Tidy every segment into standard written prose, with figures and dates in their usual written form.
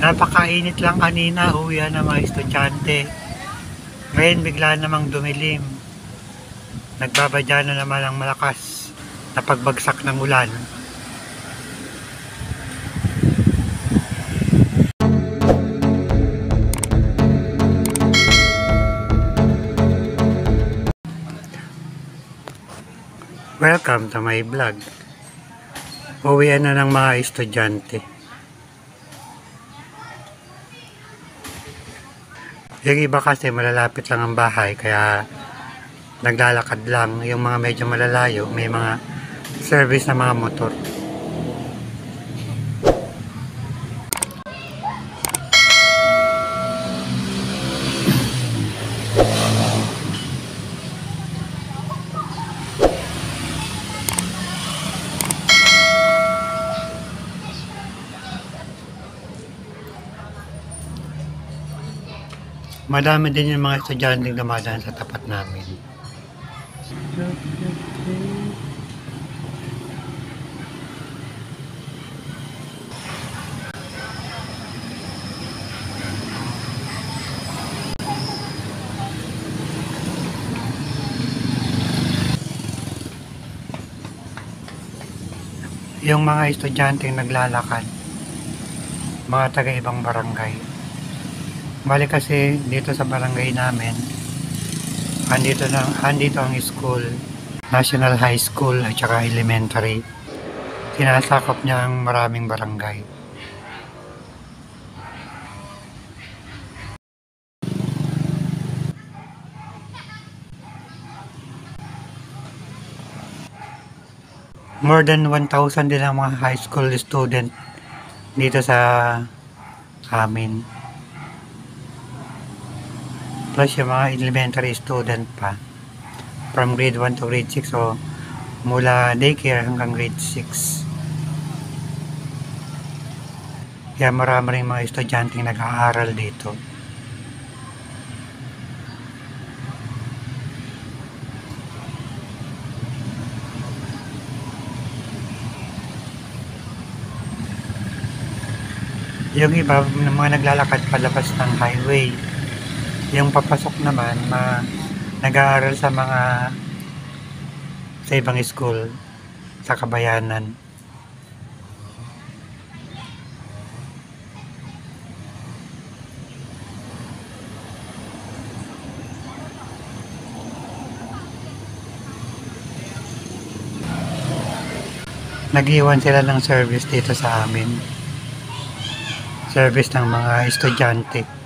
Napakainit lang kanina, uwian ng mga estudyante. Ngayon bigla namang dumilim. Nagbabadya na naman ang malakas na pagbagsak ng ulan. Welcome to my vlog. Uwian na ng mga estudyante. Yung iba kasi malalapit lang ang bahay, kaya naglalakad lang. Yung mga medyo malalayo, may mga service na mga motor. Madami din yung mga estudyanteng dumadaan sa tapat namin. Yung mga estudyanteng naglalakad, mga taga-ibang barangay. Bali kasi dito sa barangay namin, andito ang school, National High School at saka elementary. Sinasakop niya ang maraming barangay. More than 1,000 din ang mga high school student dito sa amin. Plus yung mga elementary student pa. From grade 1 to grade 6, o mula daycare hanggang grade 6. Kaya marami rin mga estudyanteng nag-aaral dito. Yung iba, mga naglalakad palabas ng highway. Yung papasok naman, nag-aaral sa ibang school sa Kabayanan. Nag-iwan sila ng service dito sa amin. Service ng mga estudyante.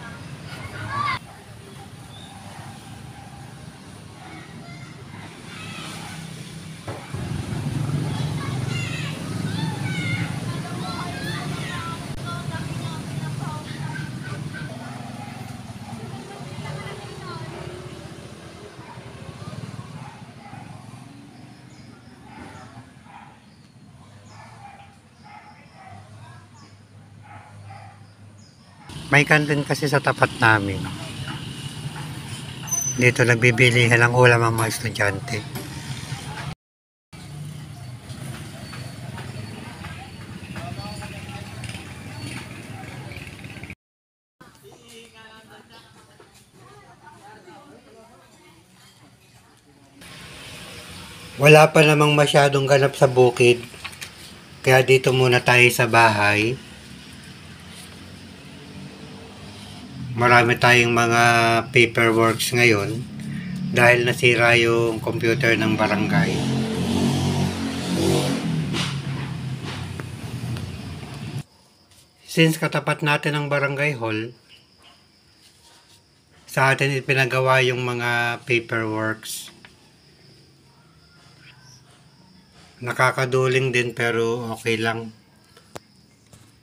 May kantin kasi sa tapat namin. Dito nagbibilihan ng ulam ang mga estudyante. Wala pa namang masyadong ganap sa bukid, kaya dito muna tayo sa bahay. Marami tayong mga paperworks ngayon dahil nasira yung computer ng barangay. Since katapat natin ang barangay hall, sa atin ipinagawa yung mga paperworks. Nakakaduling din pero okay lang.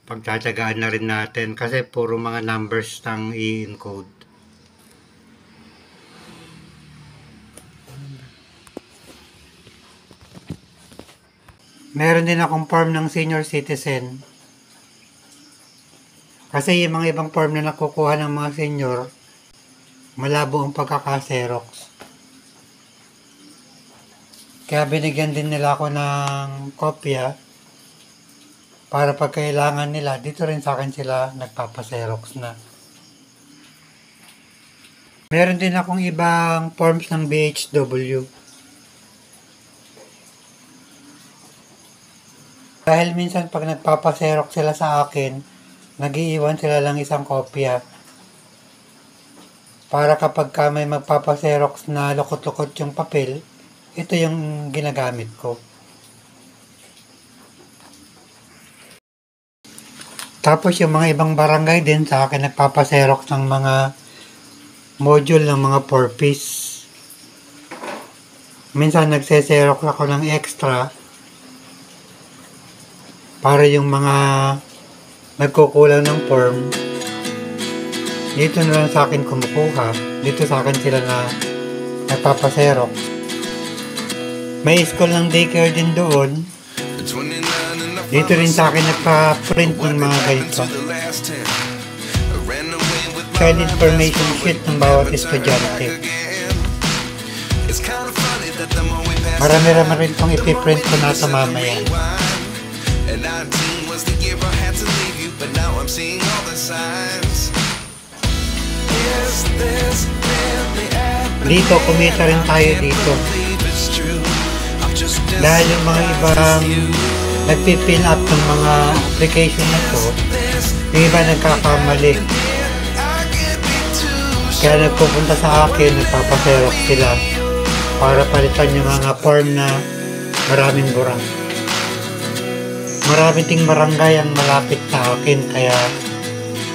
Pagtatagaan na rin natin kasi puro mga numbers tang i-encode. Meron din akong form ng senior citizen. Kasi yung mga ibang form na nakukuha ng mga senior, malabo ang pagkaka-xerox. Kaya binigyan din nila ako ng kopya para pag kailangan nila, dito rin sa akin sila nagpapaserox na. Meron din akong ibang forms ng BHW. Dahil minsan pag nagpapaserox sila sa akin, nag-iiwan sila lang isang kopya. Para kapag ka may magpapaserox na lukot-lukot yung papel, ito yung ginagamit ko. Tapos yung mga ibang barangay din sa akin nagpapaserox ng mga module ng mga 4-piece. Minsan nagseserox ako ng extra para yung mga nagkukulang ng form, dito na lang sa akin kumukuha. Dito sa akin sila na nagpapaserox. May school ng daycare din doon. Dito rin sa akin nagpa-print ng mga ganito. Child information sheet ng bawat estudyante. Marami-rami rin itong ipiprint ko na ito mamaya. Dito, kumita rin tayo dito. Dahil yung mga ibang nagpipill up ng mga application na to, yung iba nagkakamali. Kaya nagpupunta sa akin, nagpapaserox sila para palitan yung mga form na maraming burang. Marami ting barangay ang malapit sa akin, kaya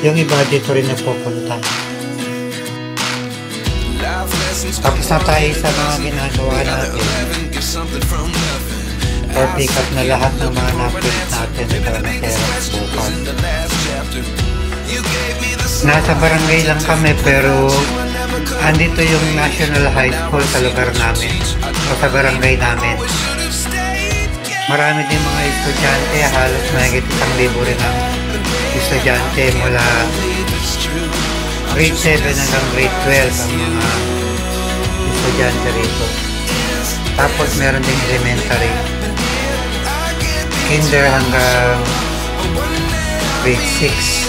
yung iba dito rin nagpupunta. Tapos na tayo sa mga ginagawa natin. Or pick up na lahat ng mga na-print natin para na-serox bukas. Nasa barangay lang kami pero andito yung National High School sa lugar namin o sa barangay namin. Marami din mga estudyante, halos mahigit 1,000 rin ang estudyante mula grade 7 hanggang grade 12 ang mga estudyante rito. Tapos meron din elementary, kinder hanggang grade 6.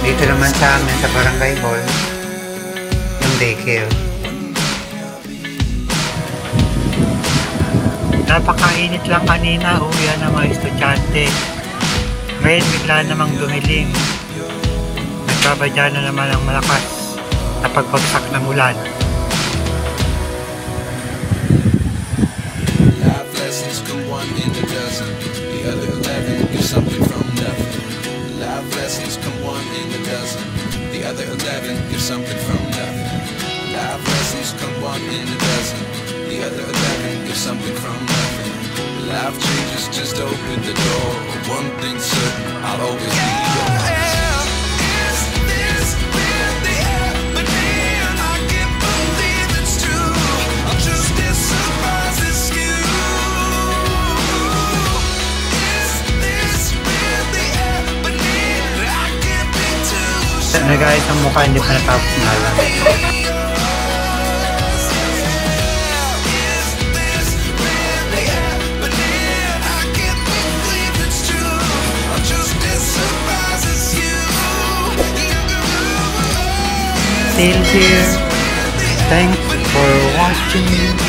Dito naman sa amin sa barangay hall, yung daycare. Napakainit lang kanina, uwian ng mga estudyante. Ngayon bigla namang dumilim. Nagbabadya na naman ang malakas na pagbagsak ng ulan. Life lessons come one in a dozen. The other 11 give something from nothing. Life lessons come one in a dozen. The other 11 give something from nothing. Life lessons come one in a dozen. The other 11 give something from nothing. Life changes, just open the door. One thing's certain, I'll always be yours. Na guys, ang mukha hindi pa natapos na lang. Still here. Thanks for watching.